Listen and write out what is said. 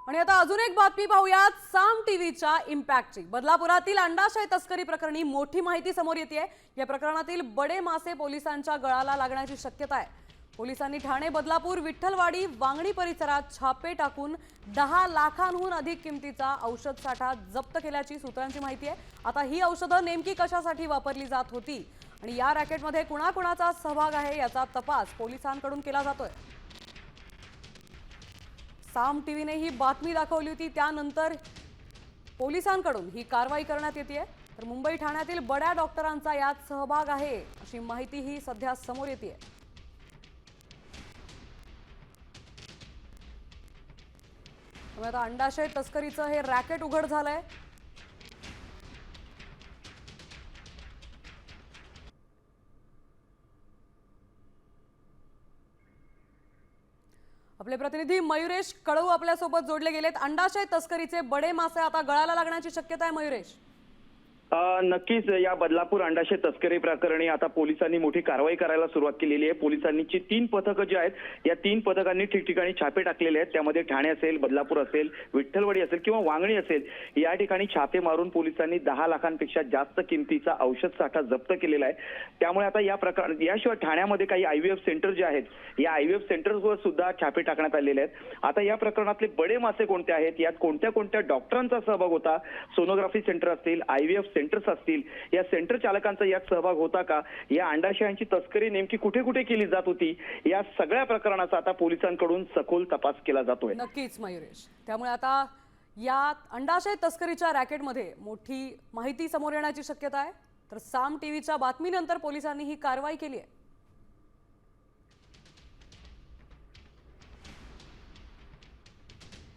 आणि आता अजून एक बातमी पाहूयात साम टीव्हीच्या इम्पॅक्टची। बदलापुरातील अंडाशय तस्करी प्रकरणी मोठी माहिती समोर येते आहे। या प्रकरणातील बडे मासे पोलिसांच्या गळाला लागण्याची शक्यता आहे। पोलिसांनी ठाणे, बदलापूर, विठ्ठलवाडी, वांगणी परिसरात छापे टाकून 10 लाखांहून अधिक किमतीचा औषध साठा जप्त केल्याची सूत्रांची माहिती आहे। आता ही औषधं नेमकी कशासाठी वापरली जात होती आणि या रॅकेटमध्ये कुणाकुणाचा सहभाग आहे याचा तपास पोलिसांकडून केला जातोय। साम टीव्हीने ही बातमी दाखवली होती, त्यानंतर पोलिसांकडून ही कारवाई करण्यात येते। तर मुंबई ठाण्यातील बड्या डॉक्टरांचा यात सहभाग आहे अशी माहिती ही सध्या समोर येते। आता अंडाशय तस्करीचं हे रॅकेट उघड झालंय। आपले प्रतिनिधी मयुरेश कळऊ आपल्यासोबत जोडले गेलेत। अंडाशय तस्करीचे बडे मासे आता गळाला लागण्याची शक्यता आहे मयुरेश। नक्कीच या बदलापूर अंडाशय तस्करी प्रकरणी आता पोलिसांनी मोठी कारवाई करायला सुरुवात केलेली आहे। पोलिसांनी 3 पथकं जी आहेत या 3 पथकांनी ठिकठिकाणी छापे टाकलेले आहेत। त्यामध्ये ठाणे असेल, बदलापूर असेल, विठ्ठलवाडी असेल किंवा वांगणी असेल, या ठिकाणी छापे मारून पोलिसांनी 10 लाखांपेक्षा जास्त किमतीचा औषध साठा जप्त केलेला आहे। त्यामुळे आता या प्रकरणात याशिवाय ठाण्यामध्ये काही IVF सेंटर जे आहेत, या IVF सेंटर्सवर सुद्धा छापे टाकण्यात आलेले आहेत। आता या प्रकरणातले बडे मासे कोणते आहेत, यात कोणत्या कोणत्या डॉक्टरांचा सहभाग होता, सोनोग्राफी सेंटर असतील, IVF सेंटर्स असतील, या सेंटर चालकांचा यात सहभाग होता का, या अंडाशयांची तस्करी नेमकी कुठे कुठे केली जात होती, या सगळ्या प्रकरणाचा आता पोलिसांकडून सखोल तपास केला जातोय। नक्कीच मयुरेश, त्यामुळे आता या अंडाशय तस्करीच्या रॅकेटमध्ये मोठी माहिती समोर येण्याची शक्यता आहे। तर साम टीव्हीच्या बातमीनंतर पोलिसांनी ही कारवाई केली आहे।